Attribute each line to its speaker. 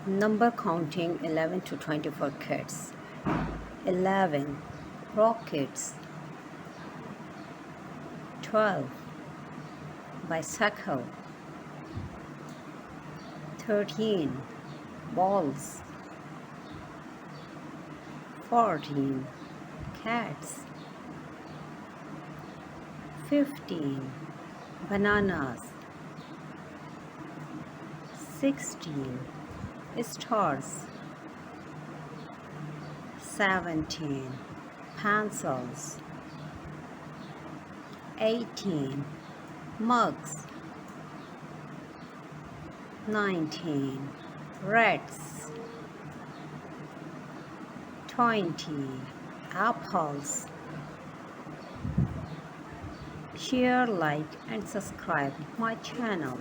Speaker 1: Number counting 11 to 24 kids. 11 rockets. 12 bicycle. 13 balls. 14 cats. 15 bananas. 16 stars. 17 pencils. 18 mugs. 19 rats. 20 apples. Share, like and subscribe my channel.